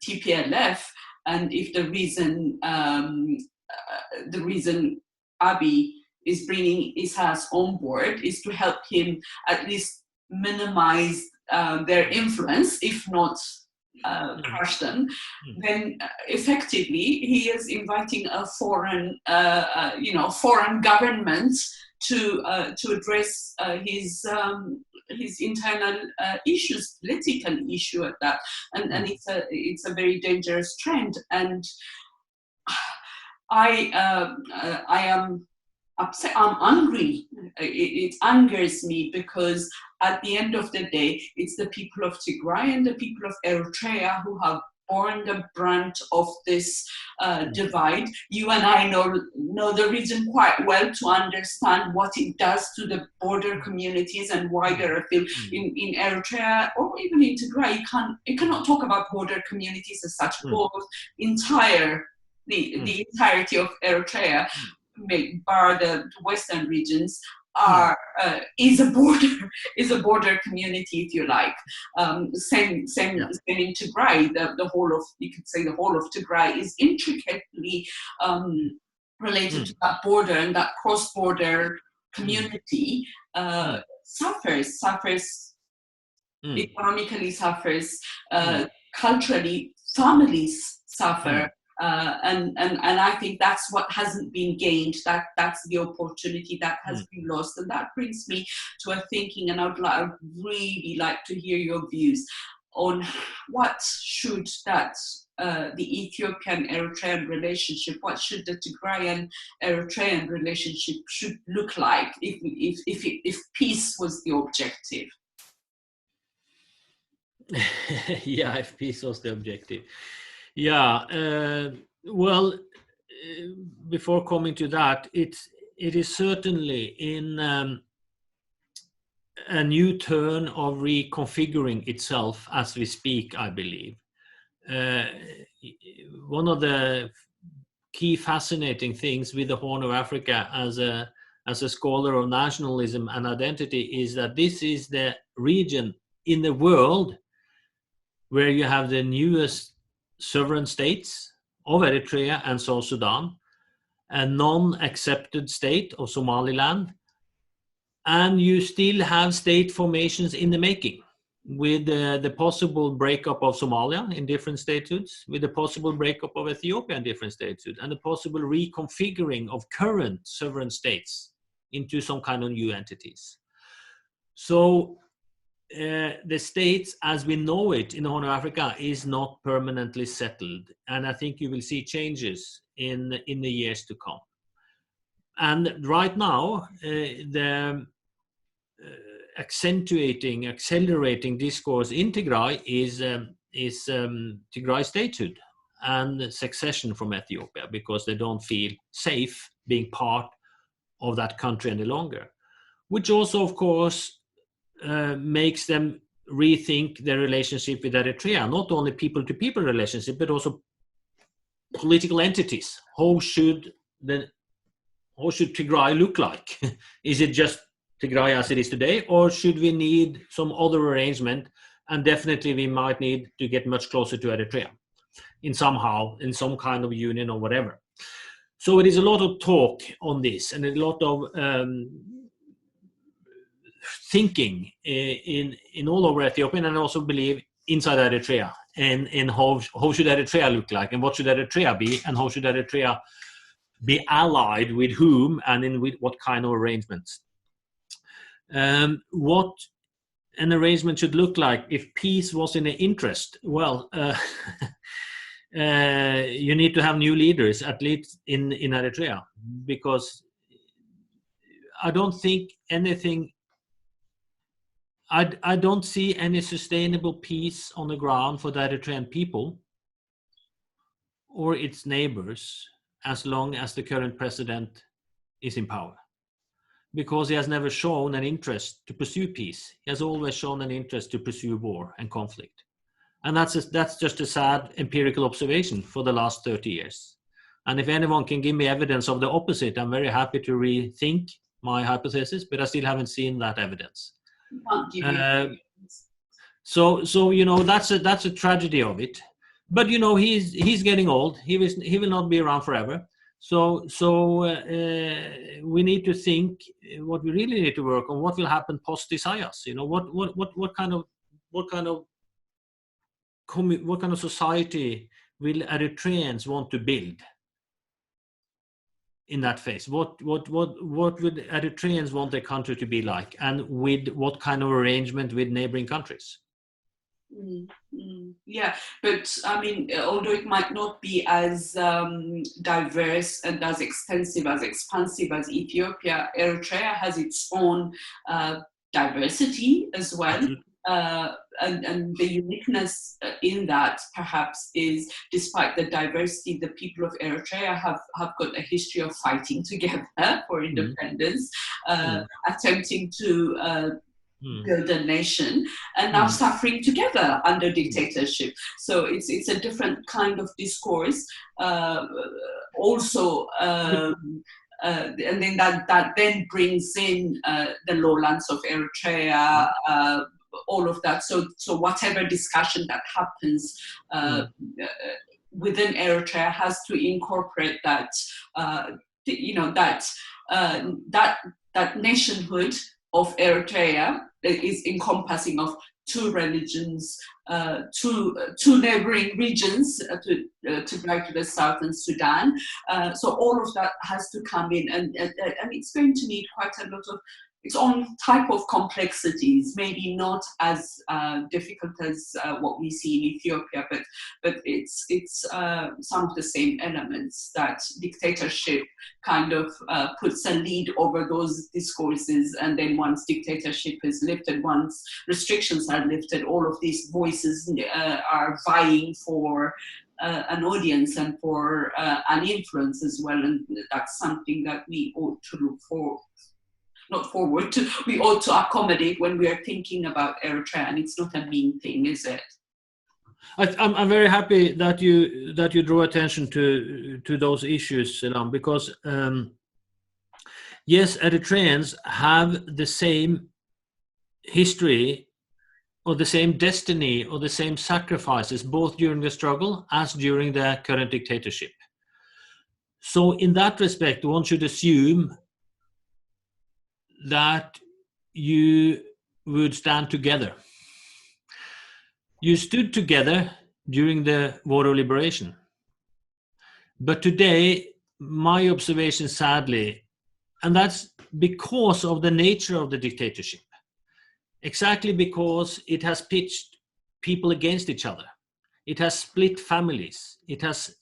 Speaker 1: TPLF, and if the reason Abiy is bringing Isaias on board is to help him at least minimize their influence, if not crush them, then effectively he is inviting a foreign government to address his internal issues, political issue at that, and it's a very dangerous trend. And I am upset. I'm angry. It angers me because at the end of the day, it's the people of Tigray and the people of Eritrea who have borne the brunt of this divide. You and I know the region quite well to understand what it does to the border communities and wider appeal. In Eritrea or even in Tigray, you cannot talk about border communities as such. Both the entirety of Eritrea, bar the western regions, is a border community, if you like. Same in Tigray. The whole of, you could say, the whole of Tigray is intricately related to that border, and that cross-border community suffers economically, suffers culturally. Families suffer. And I think that's what hasn't been gained, that's the opportunity that has been lost. And that brings me to a thinking, and I'd really like to hear your views on what should the Ethiopian-Eritrean relationship, what should the Tigrayan Eritrean relationship should look like if peace was the objective.
Speaker 2: Yeah, if peace was the objective. Yeah, well, before coming to that, it is certainly in a new turn of reconfiguring itself as we speak, I believe. One of the key fascinating things with the Horn of Africa as a scholar of nationalism and identity is that this is the region in the world where you have the newest sovereign states of Eritrea and South Sudan, a non-accepted state of Somaliland, and you still have state formations in the making, with the possible breakup of Somalia in different statehoods, with the possible breakup of Ethiopia in different statehoods, and the possible reconfiguring of current sovereign states into some kind of new entities. So the states as we know it in the Horn of Africa is not permanently settled, and I think you will see changes in the years to come. And right now, the accelerating discourse in Tigray is Tigray statehood and secession from Ethiopia, because they don't feel safe being part of that country any longer, which also, of course, makes them rethink their relationship with Eritrea, not only people-to-people relationship, but also political entities. How should Tigray look like? Is it just Tigray as it is today, or should we need some other arrangement? And definitely we might need to get much closer to Eritrea in some kind of union or whatever. So it is a lot of talk on this, and a lot of thinking in all over Ethiopia, and I also believe inside Eritrea, and how should Eritrea look like, and what should Eritrea be, and how should Eritrea be allied with whom, and in with what kind of arrangements. What an arrangement should look like if peace was in the interest. Well, you need to have new leaders, at least in Eritrea, because I don't think anything. I don't see any sustainable peace on the ground for the Eritrean people or its neighbors as long as the current president is in power, because he has never shown an interest to pursue peace. He has always shown an interest to pursue war and conflict. And that's just a sad empirical observation for the last 30 years. And if anyone can give me evidence of the opposite, I'm very happy to rethink my hypothesis, but I still haven't seen that evidence. So that's a tragedy of it. But he's getting old. He will not be around forever. So we need to think what we really need to work on. What will happen post Isaias? What kind of society will Eritreans want to build in that phase? What would Eritreans want their country to be like, and with what kind of arrangement with neighboring countries?
Speaker 1: Yeah, but I mean, although it might not be as diverse and as expansive as Ethiopia, Eritrea has its own diversity as well. And the uniqueness in that perhaps is, despite the diversity, the people of Eritrea have got a history of fighting together for independence, attempting to build a nation, and now suffering together under dictatorship. So it's a different kind of discourse. Also, and then that then brings in the lowlands of Eritrea, all of that. So whatever discussion that happens within Eritrea has to incorporate that, that nationhood of Eritrea is encompassing of two religions, two neighboring regions, Tigray to the south and Sudan. So all of that has to come in, and it's going to need quite a lot of its own type of complexities, maybe not as difficult as what we see in Ethiopia, but it's some of the same elements that dictatorship kind of puts a lead over those discourses, and then once dictatorship is lifted, once restrictions are lifted, all of these voices are vying for an audience and for an influence as well, and that's something that we ought to look for. We ought to accommodate when we are thinking about Eritrea, and it's not a mean thing, is it?
Speaker 2: I'm very happy that you draw attention to those issues, Selam, because yes, Eritreans have the same history or the same destiny or the same sacrifices both during the struggle as during the current dictatorship. So in that respect, one should assume that you would stand together. You stood together during the War of Liberation. But today, my observation, sadly, and that's because of the nature of the dictatorship, exactly because it has pitched people against each other. It has split families. It has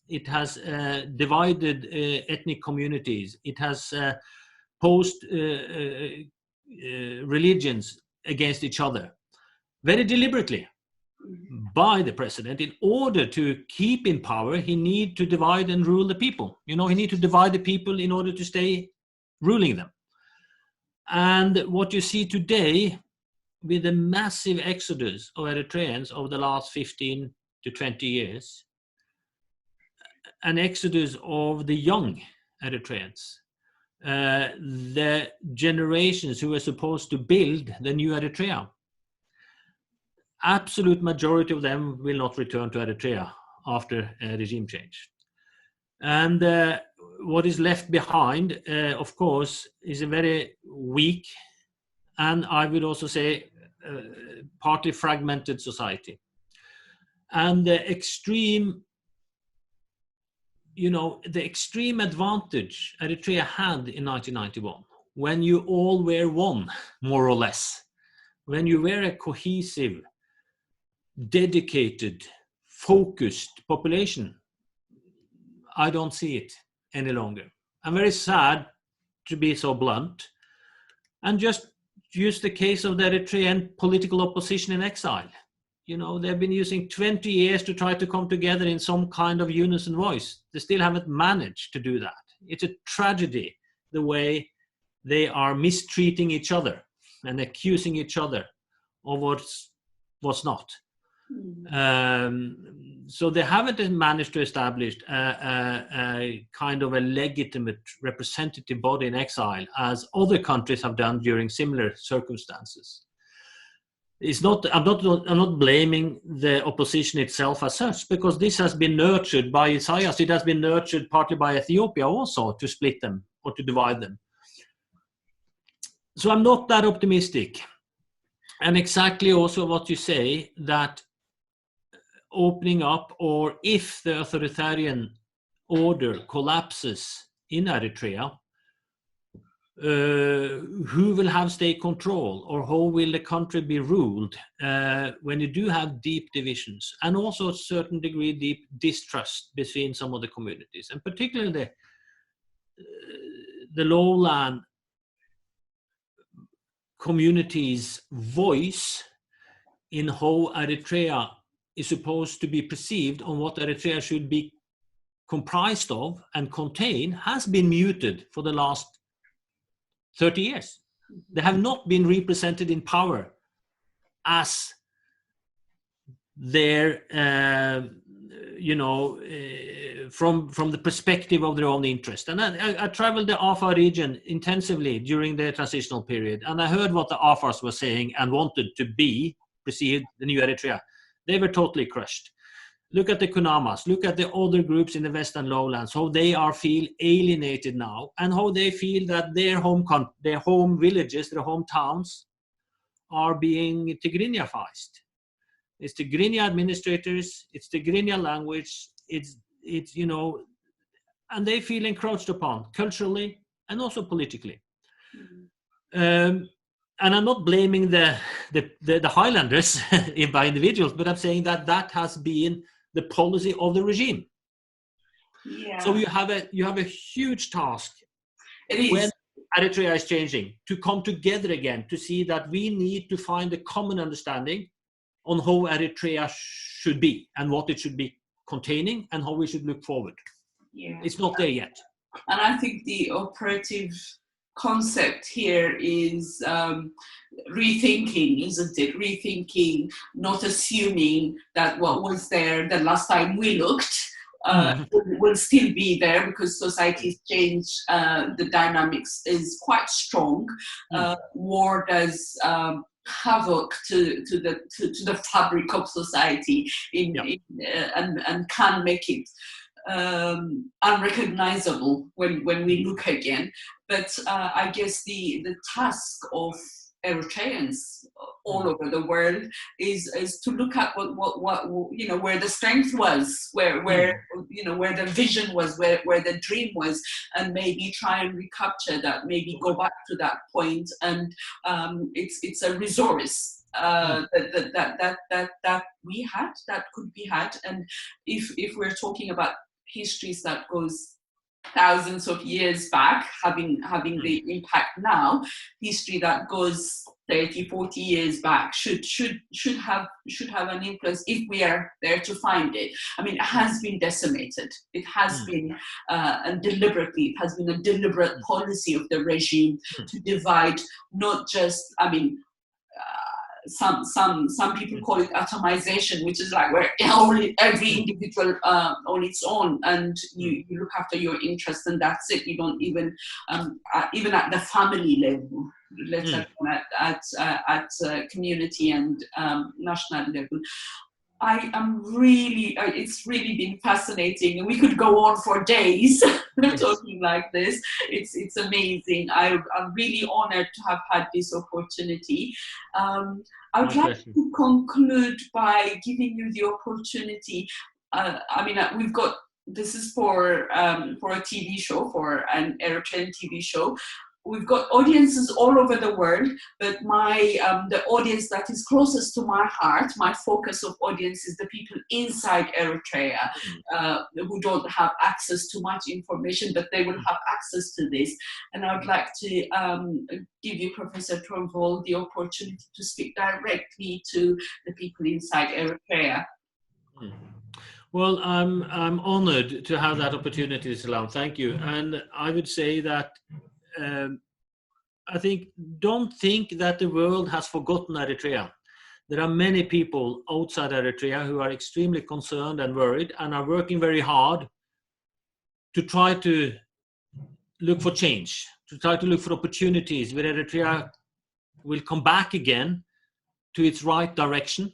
Speaker 2: divided ethnic communities. It has post religions against each other, very deliberately, by the president. In order to keep in power, he need to divide and rule the people. He need to divide the people in order to stay ruling them. And what you see today with the massive exodus of Eritreans over the last 15 to 20 years, an exodus of the young Eritreans, the generations who were supposed to build the new Eritrea, absolute majority of them will not return to Eritrea after a regime change. And what is left behind, of course, is a very weak, and I would also say partly fragmented society. And the extreme advantage Eritrea had in 1991, when you all were one, more or less, when you were a cohesive, dedicated, focused population, I don't see it any longer. I'm very sad to be so blunt, and just use the case of the Eritrean political opposition in exile. They've been using 20 years to try to come together in some kind of unison voice. They still haven't managed to do that. It's a tragedy, the way they are mistreating each other and accusing each other of what's not. So they haven't managed to establish a kind of a legitimate representative body in exile, as other countries have done during similar circumstances. I'm not blaming the opposition itself as such, because this has been nurtured by Isaias. It has been nurtured partly by Ethiopia also, to split them or to divide them. So I'm not that optimistic. And exactly also what you say, that opening up, or if the authoritarian order collapses in Eritrea, who will have state control, or how will the country be ruled when you do have deep divisions, and also a certain degree deep distrust between some of the communities, and particularly the lowland communities' voice in how Eritrea is supposed to be perceived, on what Eritrea should be comprised of and contain, has been muted for the last 30 years. They have not been represented in power as their, from the perspective of their own interest. And I traveled the Afar region intensively during the transitional period, and I heard what the Afars were saying and wanted to be perceived, the new Eritrea. They were totally crushed. Look at the Kunamas, look at the other groups in the Western lowlands, how they feel alienated now, and how they feel that their home villages, their hometowns, are being Tigrinya-ized. It's Tigrinya administrators, it's Tigrinya language, it's and they feel encroached upon culturally and also politically. And I'm not blaming the highlanders by individuals, but I'm saying that has been the policy of the regime.
Speaker 1: Yeah.
Speaker 2: So you have a huge task.
Speaker 1: It is.
Speaker 2: When Eritrea is changing, to come together again, to see that we need to find a common understanding on how Eritrea should be, and what it should be containing, and how we should look forward.
Speaker 1: Yeah.
Speaker 2: It's not there yet.
Speaker 1: And I think the operative concept here is rethinking, isn't it? Rethinking, not assuming that what was there the last time we looked will still be there, because societies change, the dynamics is quite strong. War does havoc to the fabric of society and can make it unrecognizable when we look again. But I guess the task of Eritreans all over the world is to look at what where the strength was, where the vision was, where the dream was, and maybe try and recapture that, maybe go back to that point, and it's a resource that we had, that could be had. And if we're talking about histories that goes thousands of years back, having the impact now, history that goes 30, 40 years back should have an influence if we are there to find it. I mean, it has been decimated. It has been, and deliberately, it has been a deliberate policy of the regime to divide, not just, I mean, some people call it atomization, which is like where only every individual on its own, and you look after your interests, and that's it. You don't even at the family level, let alone at community and national level. I am really, it's really been fascinating, and we could go on for days talking like this. It's amazing. I'm really honored to have had this opportunity. I would like to conclude by giving you the opportunity. I mean, we've got, this is for a TV show, for an Eritrean TV show. We've got audiences all over the world, but the audience that is closest to my heart, my focus of audience, is the people inside Eritrea who don't have access to much information, but they will have access to this. And I would like to give you, Professor Tronvoll, the opportunity to speak directly to the people inside Eritrea.
Speaker 2: Well, I'm honored to have that opportunity, Salam. Thank you. And I would say that I think, don't think that the world has forgotten Eritrea. There are many people outside Eritrea who are extremely concerned and worried and are working very hard to try to look for change, to try to look for opportunities where Eritrea will come back again to its right direction,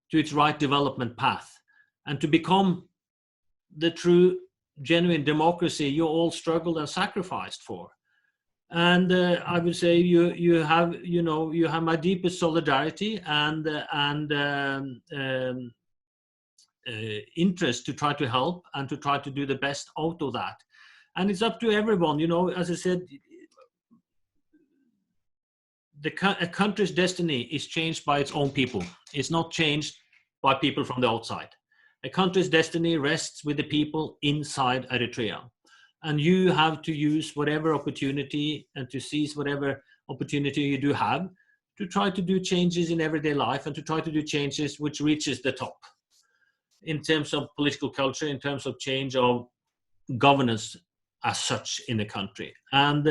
Speaker 2: to its right development path, and to become the true, genuine democracy you all struggled and sacrificed for. And I would say you have my deepest solidarity and interest to try to help and to try to do the best out of that. And it's up to everyone, as I said, a country's destiny is changed by its own people. It's not changed by people from the outside. A country's destiny rests with the people inside Eritrea. And you have to use whatever opportunity and to seize whatever opportunity you do have to try to do changes in everyday life and to try to do changes which reaches the top in terms of political culture, in terms of change of governance as such in the country. And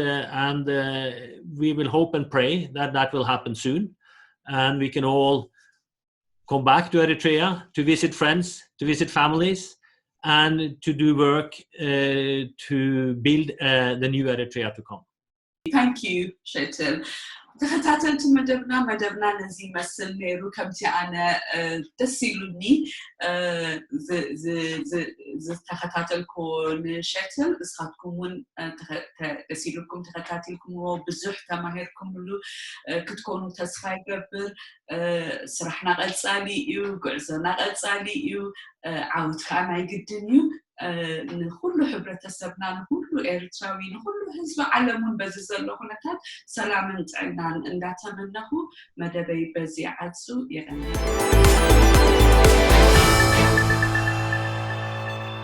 Speaker 2: we will hope and pray that that will happen soon. And we can all come back to Eritrea to visit friends, to visit families, and to do work to build the new Eritrea to come.
Speaker 1: Thank you, Kjetil. ተኸታተልቲ መደብና ነዚ መስል ነይሩ ከምቲ ኣነ ደስ ኢሉኒ ዝተኸታተልኩ ንሸትል ንስኻትኩም እውን ደስ ኢሉኩም ተኸታተልኩምዎ ብዙሕ ተማሂርኩምሉ ክትኮኑ ተስፋ ይገብር ስራሕና ቀጻሊ እዩ ጉዕዞና ቀጻሊ እዩ ዓውት ከዓ ናይ ግድን እዩ ንኩሉ ሕብረተሰብና ንኩሉ ኤርትራዊ ንኩሉ ህዝቢ ዓለሙን በዚ ዘሎ ኩነታት ሰላምን ጥዕናን እንዳተመነኹ መደበይ በዚ ዓጹ ይረአ